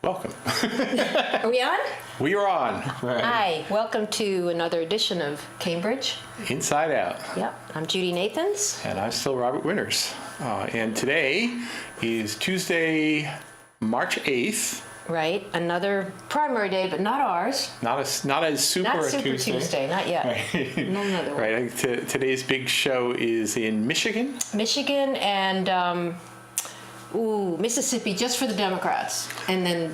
Welcome. Are we on? We are on. Right. Hi, welcome to another edition of Cambridge. Inside Out. Yep, I'm Judy Nathans. And I'm still Robert Winters. And today is Tuesday, March 8th. Right, another primary day, but not ours. Not as super Not a Super Tuesday. Not yet. Right. No, another one. Right. Today's big show is in Michigan. Michigan and Mississippi just for the Democrats. And then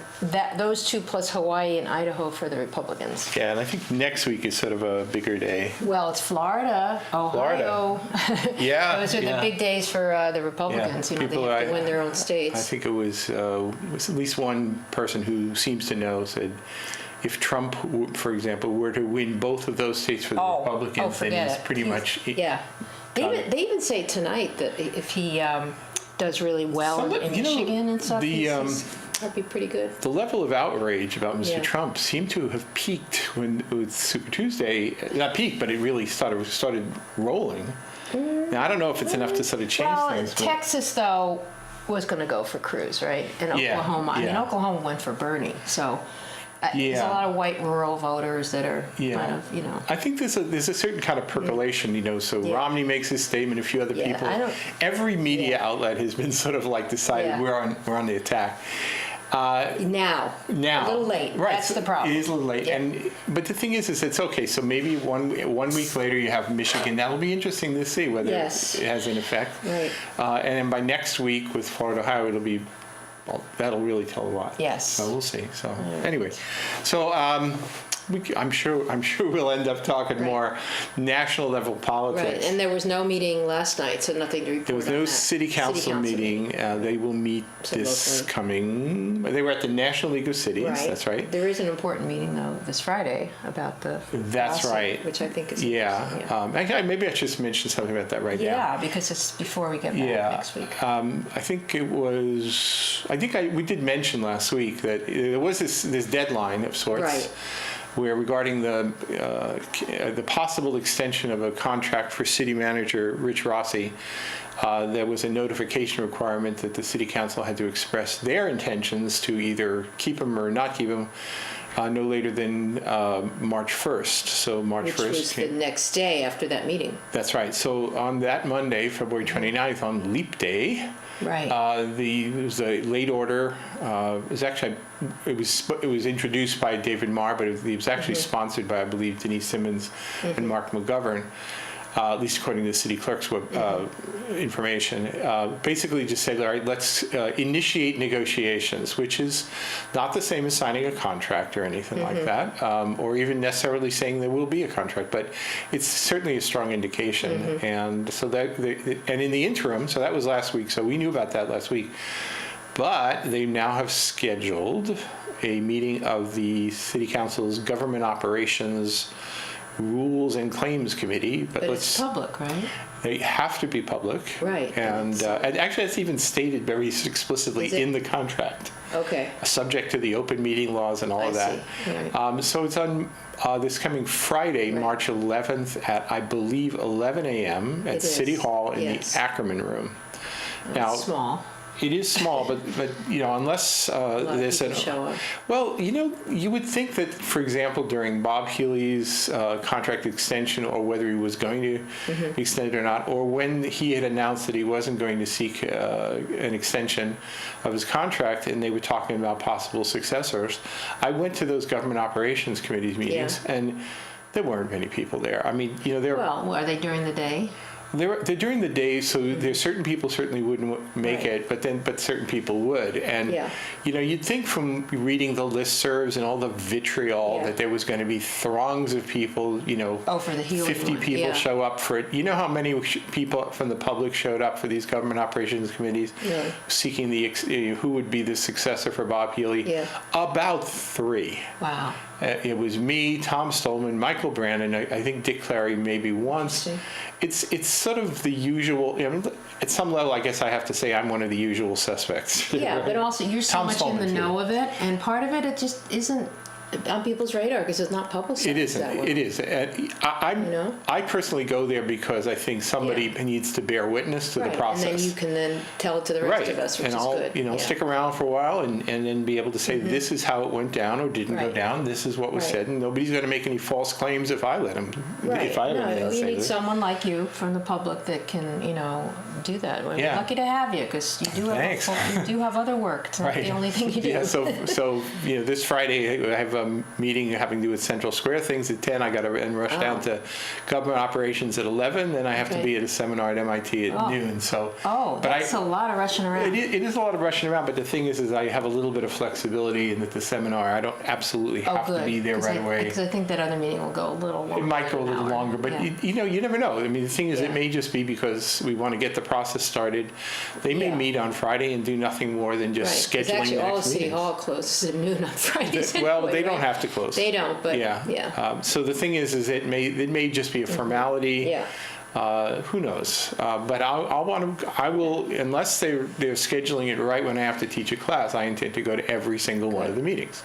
those two plus Hawaii and Idaho for the Republicans. Yeah, and I think next week is sort of a bigger day. Well, it's Florida, Ohio. Yeah. Those are the big days for the Republicans. Yeah. You know, they have to win their own states. I think it was at least one person who seems to know said, if Trump, for example, were to win both of those states for the Republicans, then he's pretty much... Yeah. They even say tonight that if he does really well in Michigan and stuff, that'd be pretty good. The level of outrage about Mr. Yeah. Trump seemed to have peaked with Super Tuesday. Not peaked, but it really started rolling. Now, I don't know if it's enough to sort of change things. Texas, though, was going to go for Cruz, right? And Oklahoma. I mean, Oklahoma went for Bernie, so... There's a lot of white rural voters that are kind of, I think there's a certain kind of percolation, so Romney makes his statement, a few other people. Every media outlet has been sort of like decided we're on the attack. Now. A little late. Right. That's the problem. It is a little late. Yeah. But the thing is it's okay. So maybe one week later you have Michigan. That'll be interesting to see whether it has an effect. Right. And then by next week with Florida, Ohio, it'll be... Well, that'll really tell a lot. Yes. So we'll see. So anyway, I'm sure we'll end up talking more national level politics. Right. And there was no meeting last night, so nothing to report. There was no city council meeting. They will meet coming. They were at the National League of Cities. Right. That's right. There is an important meeting though this Friday about the. That's lawsuit, right. Which I think is. Maybe I should just mention something about that right now. Yeah, because it's before we get back next week. I think it was. We did mention last week that there was this deadline of sorts. Right. Where regarding the possible extension of a contract for city manager Rich Rossi, there was a notification requirement that the city council had to express their intentions to either keep him or not keep him no later than March 1st. So March 1st. Which was the next day after that meeting. That's right. So on that Monday, February 29th, on Leap Day, right. It was a late order. It was introduced by David Marr, but it was actually sponsored by, I believe, Denise Simmons and Mark McGovern. At least according to the city clerk's information, basically just said, all right, let's initiate negotiations, which is not the same as signing a contract or anything like that, or even necessarily saying there will be a contract, but it's certainly a strong indication. And so and in the interim, so that was last week, so we knew about that last week, but they now have scheduled a meeting of the City Council's Government Operations Rules and Claims Committee, but it's public, right? They have to be public, right? And actually, that's even stated very explicitly in the contract. Okay. Subject to the open meeting laws and all of that. Right. So it's on this coming Friday, March 11th at I believe 11 a.m. at City Hall in the Ackerman Room. Now, small. It is small, but unless there's you would think that, for example, during Bob Healy's contract extension, or whether he was going to extend it or not, or when he had announced that he wasn't going to seek an extension of his contract, and they were talking about possible successors, I went to those government operations committees meetings, and there weren't many people there. I mean, Well, are they during the day? They're during the day, so there's certain people certainly wouldn't make it, but certain people would. And you'd think from reading the listservs and all the vitriol that there was going to be throngs of people. For the Healy 50 people show up for it. You know how many people from the public showed up for these government operations committees, seeking who would be the successor for Bob Healy? Yeah. About 3. Wow. It was me, Tom Stolman, Michael Brandon, I think Dick Clary maybe once. It's sort of the usual. At some level, I guess I have to say I'm one of the usual suspects. Yeah, but also you're so much in the know of it, and part of it just isn't on people's radar because it's not publicized. It isn't. That way. It is. I personally go there because I think somebody needs to bear witness to the process. And then you can then tell it to the rest of us, which and is I'll, good. stick around for a while and then be able to say, this is how it went down or didn't go down. This is what was said. And nobody's going to make any false claims if I let them. If I have anything to say. You need someone like you from the public that can, do that. We're lucky to have you because you do have other work. It's not the only thing you do. Yeah, so this Friday I have a meeting having to do with Central Square things at 10. I got to rush down to government operations at 11. Then I have to be at a seminar at MIT at noon. So, that's a lot of rushing around. It is a lot of rushing around, but the thing is I have a little bit of flexibility in that the seminar, I don't absolutely have to be there right away. Because I think that other meeting will go a little longer. It might go a little longer, but you never know. I mean, the thing is, it may just be because we want to get the process started. They may meet on Friday and do nothing more than just scheduling the next meetings. All of City Hall closes at noon on Fridays. Well, they don't have to close. They don't, but so the thing is it may just be a formality. Who knows? But I will, unless they're scheduling it right when I have to teach a class, I intend to go to every single one of the meetings.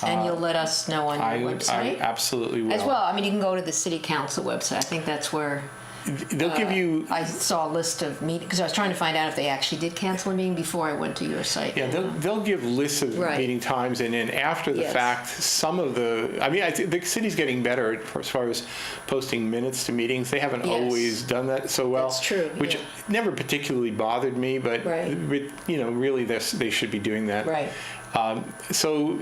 And you'll let us know on your website? I absolutely will. As well. I mean, you can go to the City Council website. I think that's where... They'll give you... I saw a list of meetings, because I was trying to find out if they actually did cancel a meeting before I went to your site. Yeah, they'll give lists of meeting times, and then after the fact, some of the... I mean, I think the city's getting better as far as posting minutes to meetings. They haven't always done that so well. That's true, which never particularly bothered me, but really they should be doing that. Right. So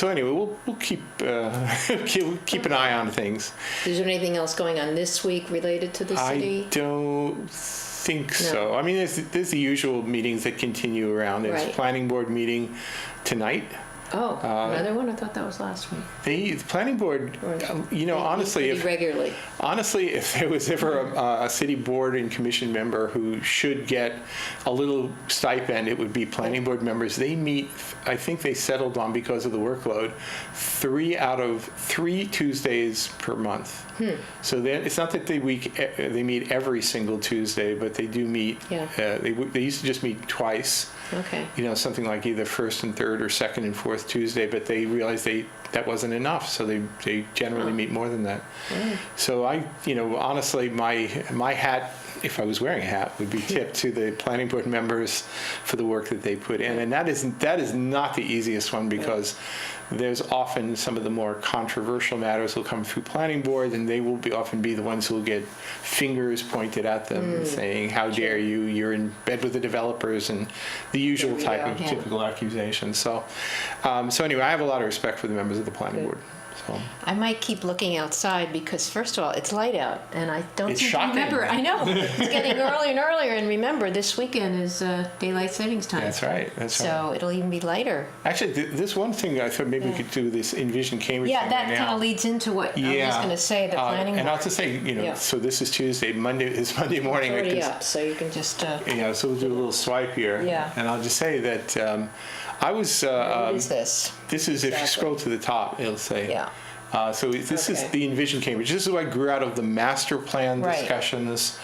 anyway, we'll keep keep an eye on things. Is there anything else going on this week related to the city? I don't think so. I mean, there's the usual meetings that continue around. There's a planning board meeting tonight. Oh, another one? I thought that was last week. The planning board, honestly, if there was ever a city board and commission member who should get a little stipend, it would be planning board members. They meet, I think they settled on, because of the workload, 3 out of 3 Tuesdays per month. So it's not that they meet every single Tuesday, but they do meet. They used to just meet twice. Okay. Something like either first and third or second and fourth Tuesday, but they realized that wasn't enough, so they generally meet more than that. So honestly, my hat, if I was wearing a hat, would be tipped to the planning board members for the work that they put in, and that is not the easiest one, because there's often some of the more controversial matters will come through planning board, and they will often be the ones who will get fingers pointed at them saying, how dare you, you're in bed with the developers, and the usual type of typical accusations. So anyway, I have a lot of respect for the members of the planning board. So. I might keep looking outside because, first of all, it's light out, and I don't seem to remember. I know. It's getting earlier and earlier, and remember, this weekend is daylight savings time. That's right. So it'll even be lighter. Actually, this one thing I thought maybe we could do this Envision Cambridge thing that kind of leads into what I was going to say, the planning board. And I'll just say, so this is Tuesday, Monday is Monday morning. It's already up, so you can just... so we'll do a little swipe here. Yeah. And I'll just say that I was... what is this? This is, if you scroll to the top, it'll say... Yeah. So this is the Envision Cambridge. This is what grew out of the master plan discussions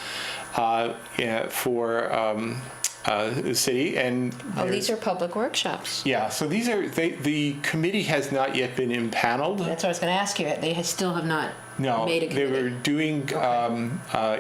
for the city. And these are public workshops. Yeah, so these are, the committee has not yet been impaneled. That's what I was going to ask you. They still have not made a committee. They were doing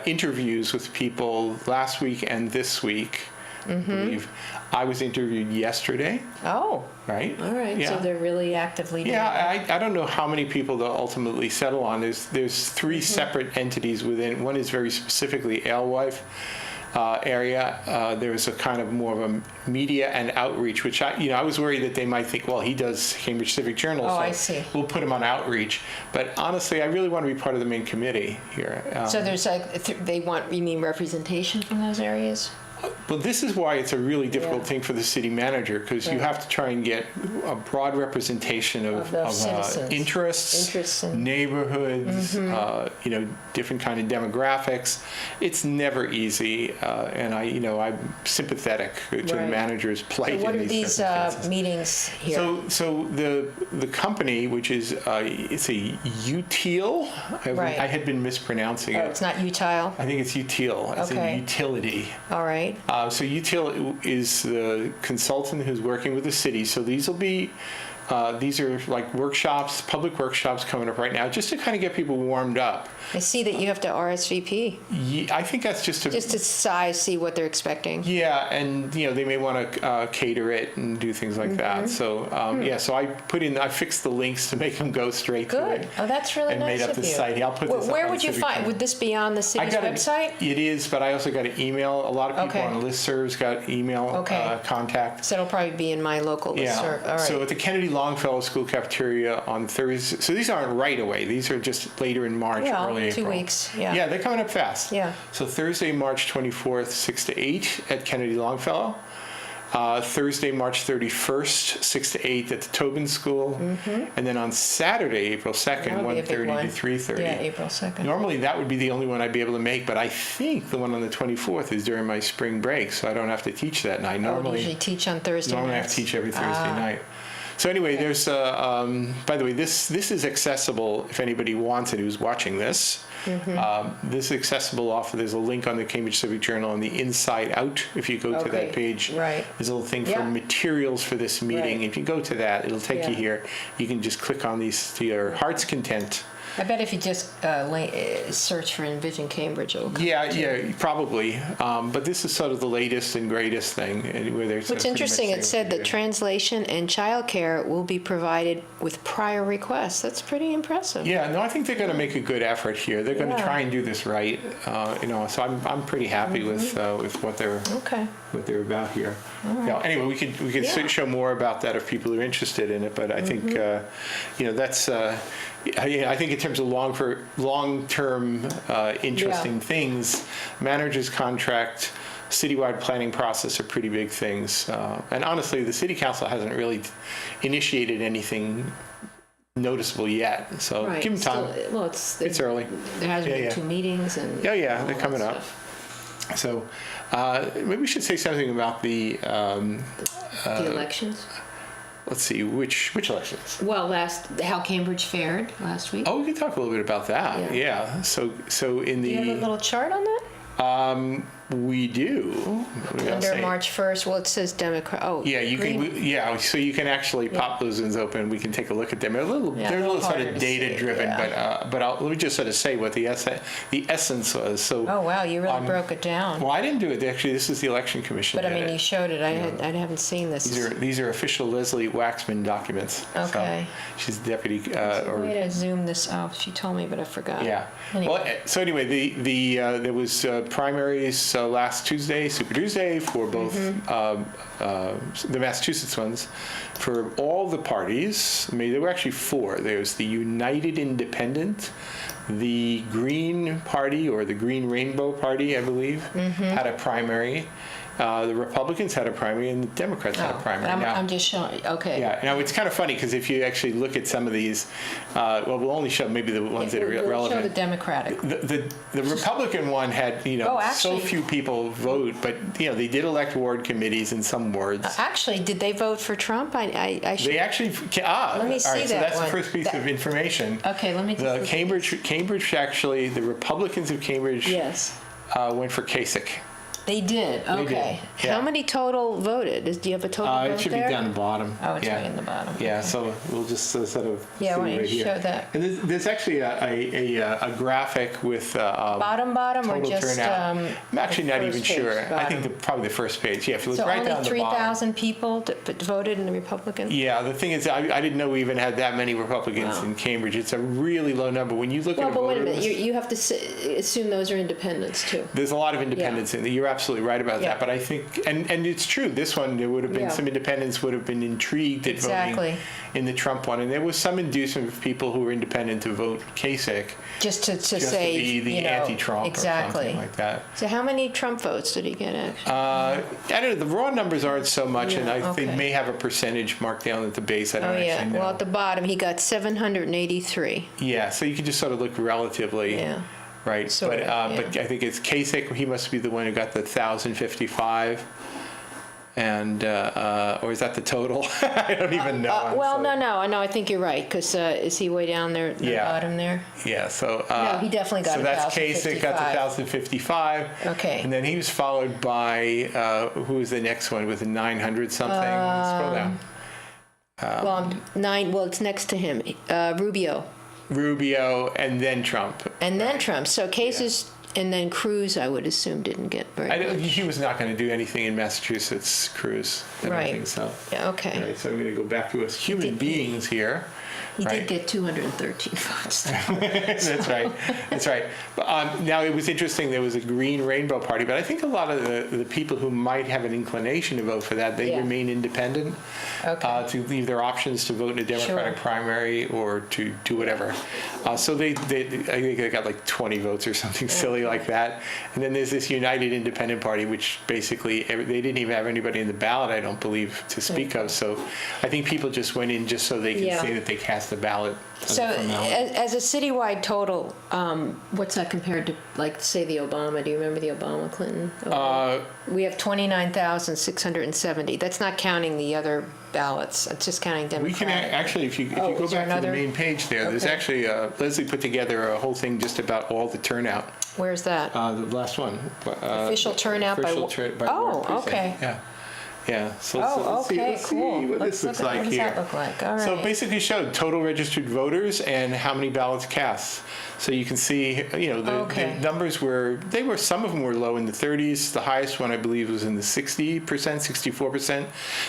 interviews with people last week and this week. I believe. I was interviewed yesterday. Oh. Right? All right. Yeah. So they're really actively doing it. I don't know how many people they'll ultimately settle on. There's 3 separate entities within. One is very specifically Alewife area. There's a kind of more of a media and outreach, which I was worried that they might think, well, he does Cambridge Civic Journal, so I see. We'll put him on outreach. But honestly, I really want to be part of the main committee here. So there's you mean representation from those areas? Well, this is why it's a really difficult thing for the city manager, because you have to try and get a broad representation of interests, neighborhoods, different kind of demographics. It's never easy, and I'm sympathetic to the manager's plight. So what in these meetings here? So the company, which is it's a UTIL. I had been mispronouncing it. It's not utile. I think it's UTIL. It's a utility. All right. So UTIL is the consultant who's working with the city. So these will be These are like workshops, public workshops coming up right now, just to kind of get people warmed up. I see that you have to RSVP. Yeah, I think that's just to size, see what they're expecting. Yeah, and they may want to cater it and do things like that. So so I fixed the links to make them go straight to it. Good. Oh, that's really and nice made up of the you. site. I'll put this up where on would you Civic find? Channel. Would this be on the city's website? It is, but I also got an email. A lot of people Okay. on listservs got email contact. So it'll probably be in my local listserv. All right. So at the Kennedy Longfellow School cafeteria on Thursday. So these aren't right away. These are just later in March, early April. 2 weeks. Yeah. Yeah, they're coming up fast. Yeah. So Thursday, March 24th, 6 to 8 at Kennedy Longfellow. Thursday, March 31st, 6 to 8 at the Tobin School. And then on Saturday, April 2nd, 1:30 to 3:30. Yeah, April 2nd. Normally that would be the only one I'd be able to make, but I think the one on the 24th is during my spring break, so I don't have to teach that night. Normally, usually teach on Thursday Normally I have to teach every Thursday night. So anyway, there's, by the way, this is accessible if anybody wants it who's watching this. This is accessible there's a link on the Cambridge Civic Journal on the InsideOut. If you go to that page, there's a little thing for materials for this meeting. If you go to that, it'll take you here. You can just click on these to your heart's content. I bet if you just search for Envision Cambridge, it'll come Yeah, probably. But this is sort of the latest and greatest thing. What's interesting, it said that translation and childcare will be provided with prior requests. That's pretty impressive. Yeah, no, I think they're going to make a good effort here. They're going to try and do this right. So I'm pretty happy with what they're about here. Right. Anyway, we could show more about that if people are interested in it. But I think that's. I think in terms of long-term interesting things, manager's contract, citywide planning process are pretty big things. And honestly, the city council hasn't really initiated anything noticeable yet. So give them time. It's early. There has been 2 meetings. And they're coming up. So maybe we should say something about the elections. Let's see, which elections? Well, how Cambridge fared last week. Oh, we can talk a little bit about that. Yeah. So in the. Do you have a little chart on that? We do. Under March 1st, well, it says Democrat. Oh, yeah, you can. Yeah, so you can actually pop those ones open. We can take a look at them. They're a little sort of data driven, but let me just sort of say what the essence was. So. Oh wow, you really broke it down. Well, I didn't do it. Actually, this is the Election Commission. But I mean, you showed it. I haven't seen this. These are official Leslie Waxman documents. Okay. So she's deputy. Way to zoom this out. She told me, but I forgot. Yeah. Anyway. Well, so anyway, there was primaries last Tuesday, Super Tuesday, for both the Massachusetts ones, for all the parties. I mean, there were actually 4. There's the United Independent, the Green Party, or the Green Rainbow Party, I believe, had a primary. The Republicans had a primary, and the Democrats had a primary. I'm just showing. Okay. Yeah. Now it's kind of funny because if you actually look at some of these, we'll only show maybe the ones that are relevant. Show the Democratic. The Republican one had so few people vote, but they did elect ward committees in some wards. Actually, did they vote for Trump? I should. They actually. Let me see right, that so that's one. the first piece of information. Okay, let me. The Cambridge actually, the Republicans of Cambridge. Yes. Went for Kasich. They did. Okay. They did, yeah. How many total voted? Do you have a total vote there? It should be down the bottom. Oh, it's right in the bottom. Yeah. Okay. So we'll just sort of. Yeah, why don't right you here. show that? And there's actually a graphic with bottom or just I'm actually not even sure. I think probably the first page. Yeah, if you look right down the bottom. So only 3,000 people voted in the Republican? Yeah, the thing is, I didn't know we even had that many Republicans in Cambridge. It's a really low number. When you look at but wait a minute. You have to assume those are independents too. There's a lot of independents in there. You're absolutely right about that. But I think, and it's true, this one, there would have been some independents would have been intrigued at voting in the Trump one. And there was some inducement of people who were independent to vote Kasich. Just to say, to be the anti-Trump or something like that. So how many Trump votes did he get, actually? I don't know. The raw numbers aren't so much, and I think may have a percentage marked down at the base. I don't actually know. Well, at the bottom, he got 783. Yeah, so you can just sort of look relatively. Yeah. Right, but I think it's Kasich. He must be the one who got the 1,055, and or is that the total? I don't even know. No. I think you're right because is he way down there, the bottom there? Yeah. So no, he definitely got. So that's Kasich got the 1,055. Okay. And then he was followed by who was the next one with 900 something? Scroll down. Well, 9. Well, it's next to him. Rubio, and then Trump. And then Trump. So Cases, and then Cruz, I would assume, didn't get very much. He was not going to do anything in Massachusetts, Cruz. I don't think so. Yeah, okay. Right, so I'm going to go back to us human beings here. He did get 213 votes. That's right. That's right. Now, it was interesting. There was a Green Rainbow Party, but I think a lot of the people who might have an inclination to vote for that, they remain independent to leave their options to vote in a Democratic primary or to do whatever. So I think they got like 20 votes or something silly like that. And then there's this United Independent Party, which basically they didn't even have anybody in the ballot, I don't believe, to speak of. So I think people just went in just so they can say that they cast the ballot. So as a citywide total, what's that compared to, like, say, the Obama? Do you remember the Obama, Clinton? We have 29,670. That's not counting the other ballots. It's just counting Democratic. We can actually, if you go back to the main page there, there's actually, Leslie put together a whole thing just about all the turnout. Where's that? The last one. Official turnout by ward precinct. okay. Yeah. Yeah. So let's okay, see cool. what this looks like here. What does that look like? All right. So it basically showed total registered voters and how many ballots cast. So you can see, the numbers some of them were low in the 30s. The highest one, I believe, was in the 60%, 64%.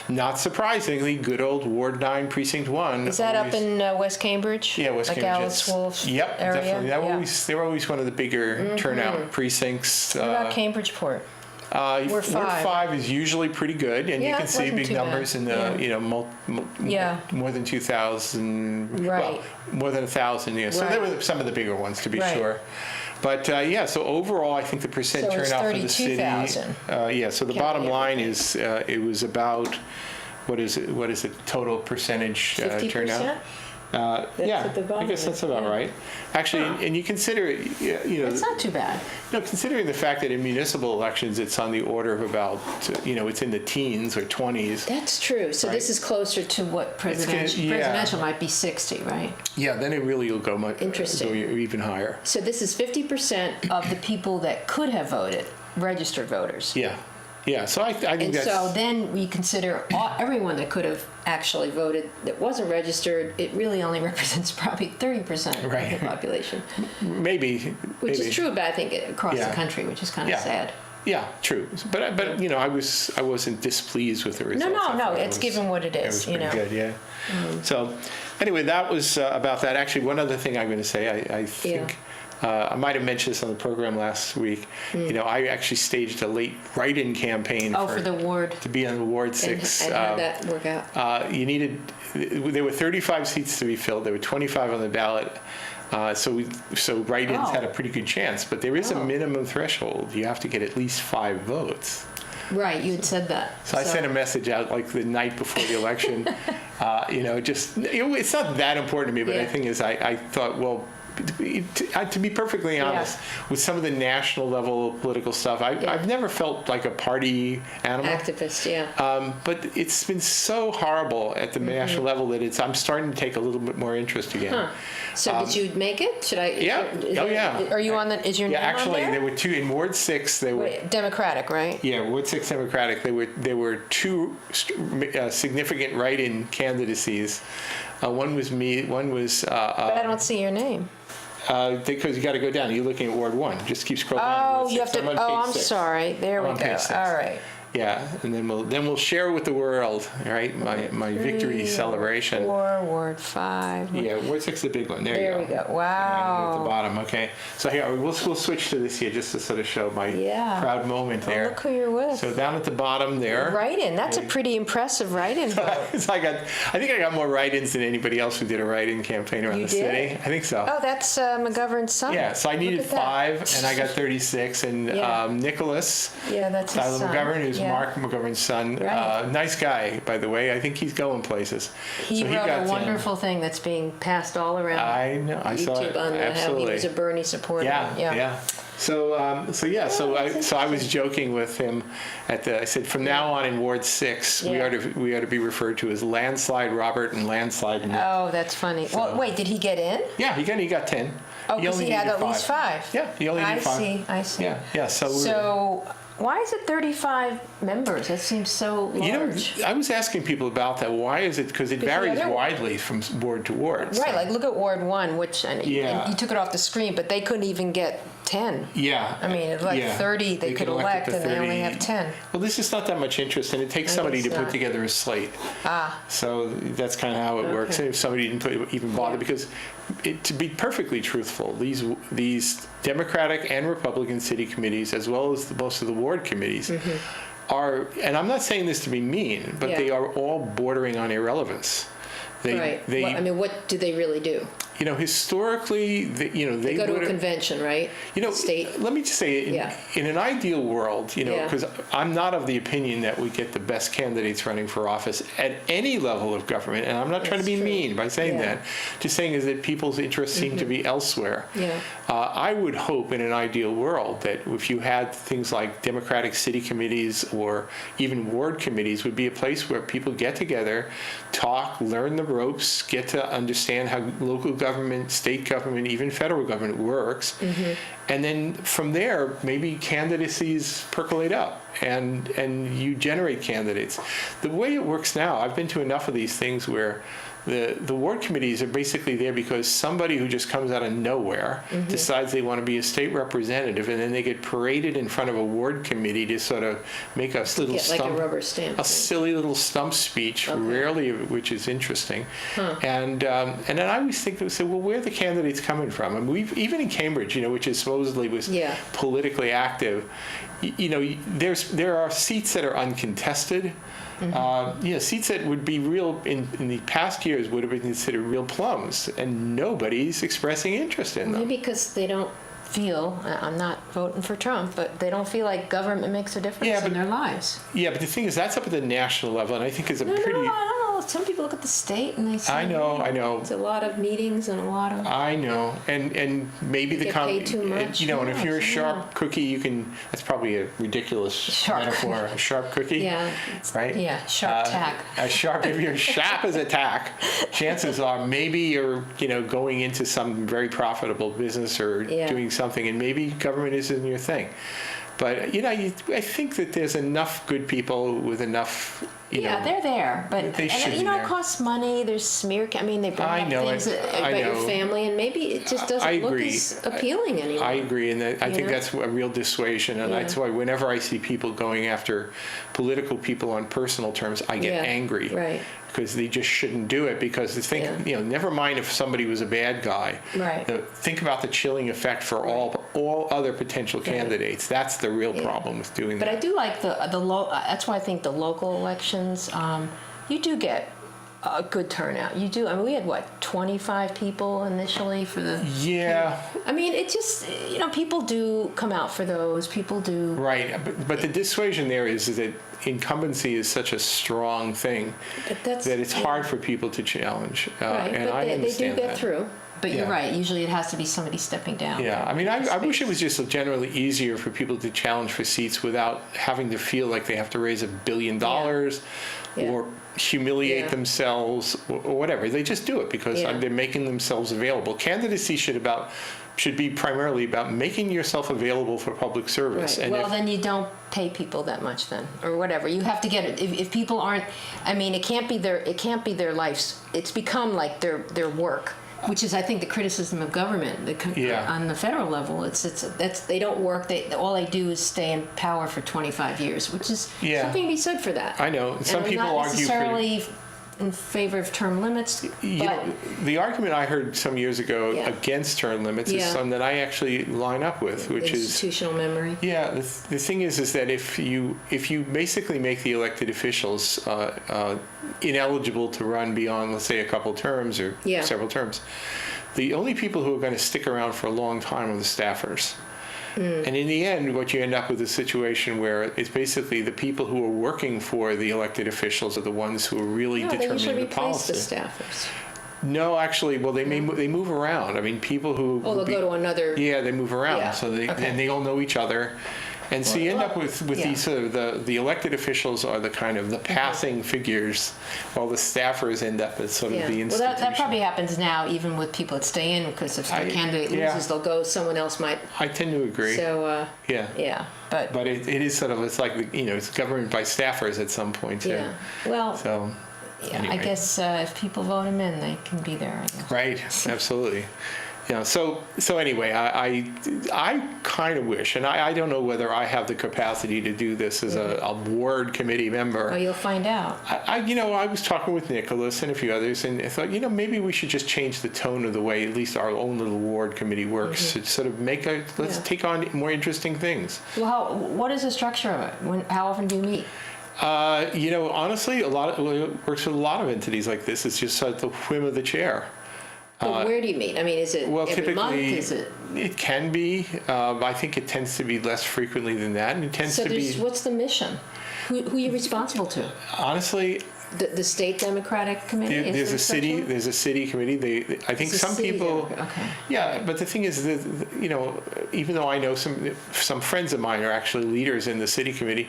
Not surprisingly, good old Ward 9, Precinct 1. Is that up in West Cambridge? Yeah, West Cambridge. Like Alice Wolf area? Definitely. They were always one of the bigger turnout precincts. What about Cambridgeport? Ward 5 is usually pretty good, and you can see big numbers in the more than 2,000, well, more than 1,000. Yeah, so there were some of the bigger ones, to be sure. But so overall, I think the percent turnout for the city. So the bottom line is it was about what is it total percentage 50%? Turnout? I guess that's about right. Actually, and you consider it, it's not too bad. Considering the fact that in municipal elections it's on the order of about, it's in the teens or 20s. That's true. So this is closer to what presidential might be 60, right? Yeah, then it really will go much even higher. So this is 50% of the people that could have voted, registered voters. Yeah, so I think that's... So then we consider everyone that could have actually voted that wasn't registered, it really only represents probably 30% of the population. Maybe. Which is true, but I think across the country, which is kind of sad. Yeah, true. But I wasn't displeased with the results. No, it's given what it is. It was pretty good, yeah. So anyway, that was about that. Actually, one other thing I'm going to say, I think... I might have mentioned this on the program last week. I actually staged a late write-in campaign for the ward to be on the Ward 6. And how did that work out? There were 35 seats to be filled. There were 25 on the ballot. So write-ins had a pretty good chance. But there is a minimum threshold. You have to get at least 5 votes. Right, you had said that. So I sent a message out like the night before the election. It's not that important to me, but the thing is, I thought, well, to be perfectly honest, with some of the national level political stuff, I've never felt like a party animal. Activist, but it's been so horrible at the national level that I'm starting to take a little bit more interest again. So did you make it? Should I? Are you on the? Is your name actually, on there? there were 2 in Ward 6. They were Democratic, right? Yeah, Ward 6 Democratic. There were 2 significant write-in candidacies. One was me. One was. But I don't see your name. Because you got to go down. You're looking at Ward 1. Just keep scrolling down. Oh, you have to. I'm sorry. There we go. All right. Yeah, and then we'll share with the world, right? My victory celebration. 4, Ward 5. Yeah, Ward 6 is the big one. There we go. Wow. At the bottom. Okay. So here we'll switch to this here just to sort of show my proud moment there. Look who you're with. So down at the bottom there. Write-in. That's a pretty impressive write-in vote. So I think I got more write-ins than anybody else who did a write-in campaign around the city. I think so. Oh, that's McGovern's son. Yeah. So I needed 5, and I got 36. And Nicholas. Yeah, that's his son. McGovern, who's Mark McGovern's son. Right. Nice guy, by the way. I think he's going places. He wrote a wonderful thing that's being passed all around. I know. I saw it. On how he was a Bernie supporter. Yeah. So I was joking with him I said from now on in Ward 6 we are to be referred to as Landslide Robert and Landslide Nick. Oh, that's funny. So, well, wait, did he get in? Yeah, he got 10. Oh, because he had at least 5. Yeah, he only needed 5. I see. Yeah. So Why is it 35 members? That seems so large. I was asking people about that. Why is it? Because it varies widely from ward to ward. Right, like look at Ward 1, which, and you took it off the screen, but they couldn't even get 10. Yeah. I mean, like 30 they could elect, and they only have 10. Well, there's just not that much interest, and it takes somebody to put together a slate. So that's kind of how it works. And if somebody didn't even bother, because to be perfectly truthful, these Democratic and Republican city committees, as well as most of the ward committees, are, and I'm not saying this to be mean, but they are all bordering on irrelevance. Right. I mean, what do they really do? Historically, they go to a convention, right? State. Let me just say, in an ideal world, because I'm not of the opinion that we get the best candidates running for office at any level of government, and I'm not trying to be mean by saying that. Just saying is that people's interests seem to be elsewhere. Yeah. I would hope in an ideal world that if you had things like Democratic city committees or even ward committees would be a place where people get together, talk, learn the ropes, get to understand how local government, state government, even federal government works. And then from there, maybe candidacies percolate up and you generate candidates. The way it works now, I've been to enough of these things where the ward committees are basically there because somebody who just comes out of nowhere decides they want to be a state representative, and then they get paraded in front of a ward committee to sort of make a little like a rubber stamp, a silly little stump speech, rarely of which is interesting. And then I always think, well, where are the candidates coming from? I mean, even in Cambridge, which is supposedly was politically active, there are seats that are uncontested. Seats that would be real in the past years would have been considered real plums, and nobody's expressing interest in them. Maybe because they don't feel, I'm not voting for Trump, but they don't feel like government makes a difference in their lives. Yeah, but the thing is, that's up at the national level, and I think it's a pretty... No, I don't know. Some people look at the state and they say... I know. It's a lot of meetings and a lot of... I know, and maybe get paid too much. And if you're a sharp cookie, you can... That's probably a ridiculous metaphor. A sharp cookie? Yeah. Right? Yeah, sharp tack. If you're sharp as a tack, chances are maybe you're, going into some very profitable business or doing something, and maybe government isn't your thing. But, I think that there's enough good people with enough, they're there. But, they should be there. It costs money. There's smear, they bring up things about your family, and maybe it just doesn't look as appealing anymore. I agree, and I think that's a real dissuasion, and that's why whenever I see people going after political people on personal terms, I get angry. Right. Because they just shouldn't do it, because never mind if somebody was a bad guy. Right. Think about the chilling effect for all other potential candidates. That's the real problem with doing that. But I do like that's why I think the local elections, you do get a good turnout. You do. I mean, we had 25 people initially for the... Yeah. I mean, it just, people do come out for those. People do... Right. But the dissuasion there is that incumbency is such a strong thing that it's hard for people to challenge. Right, and but they do get through. But you're right. Usually it has to be somebody stepping down. Yeah. I mean, I wish it was just generally easier for people to challenge for seats without having to feel like they have to raise $1 billion or humiliate themselves or whatever. They just do it because they're making themselves available. Candidacy should be primarily about making yourself available for public service. Right. And then you don't pay people that much then, or whatever. You have to get it. If people aren't, it can't be their lives. It's become like their work, which is, I think, the criticism of government on the federal level. That's they don't work. All they do is stay in power for 25 years, which is something to be said for that. I know. Some people not argue necessarily in favor of term limits. The argument I heard some years ago against term limits is something that I actually line up with, which is institutional memory. Yeah, the thing is that if you basically make the elected officials ineligible to run beyond, let's say, a couple terms or several terms, the only people who are going to stick around for a long time are the staffers. And in the end, what you end up with is a situation where it's basically the people who are working for the elected officials are the ones who are really determining the policy. They usually replace the staffers. No, actually, well, they move around. I mean, people who... they'll go to another... Yeah, they move around. Yeah. So and they all know each other. And so you end up with yeah. these sort of the elected officials are the kind of the passing figures, while the staffers end up as sort of the Well, institution. that probably happens now, even with people that stay in, because if the candidate loses, they'll go. Someone else might. I tend to agree. So yeah, but it is sort of, it's like it's government by staffers at some point too. Yeah. Well. So. Yeah, Anyway. I guess if people vote them in, they can be there. I guess. Right, absolutely. So anyway, I kind of wish, and I don't know whether I have the capacity to do this as a ward committee member. Oh, you'll find out. I was talking with Nicholas and a few others, and I thought, maybe we should just change the tone of the way at least our own little ward committee works to sort of let's take on more interesting things. Well, what is the structure of it? How often do you meet? Honestly, it works with a lot of entities like this. It's just at the whim of the chair. But where do you meet? I mean, is it every month? Is it? It can be. I think it tends to be less frequently than that, and it tends to be. So what's the mission? Who are you responsible to? Honestly, the state Democratic Committee. There's a city. There's a city committee. I think some people. Okay. Yeah, but the thing is that even though I know some friends of mine are actually leaders in the city committee,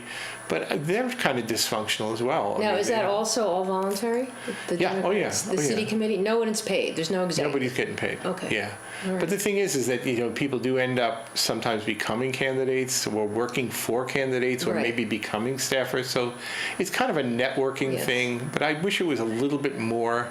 but they're kind of dysfunctional as well. Now, is that also all voluntary? The Democrats, the city committee. No one is paid. There's no executive. Nobody's getting paid. Okay. Yeah. Right. But the thing is that people do end up sometimes becoming candidates or working for candidates or maybe becoming staffers. So it's kind of a networking thing. But I wish it was a little bit more,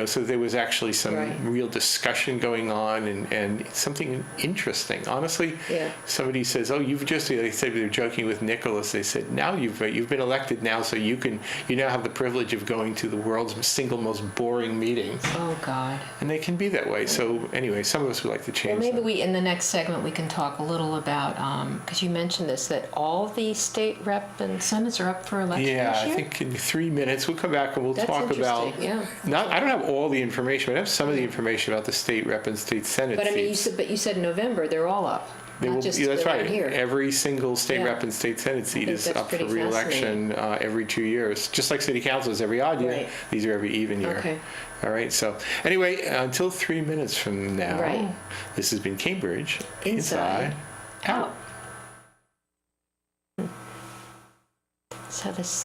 so there was actually some real discussion going on and something interesting. Honestly, somebody says, "Oh, they said they were joking with Nicholas. They said, now you've been elected now, so you now have the privilege of going to the world's single most boring meetings." Oh God. And they can be that way. So anyway, some of us would like to change. Well, maybe in the next segment we can talk a little about because you mentioned this, that all the state rep and senates are up for election this year? I think in 3 minutes we'll come back and we'll talk about. I don't have all the information, but I have some of the information about the state rep and state senate But I mean, seats. you said November they're all up. That's right. Here. Every single state rep and state senate seat is up for re-election every 2 years, just like city council is every odd year. Right. These are every even year. Okay. All right. So anyway, until 3 minutes from now, Right. This has been Cambridge Inside Out. So this.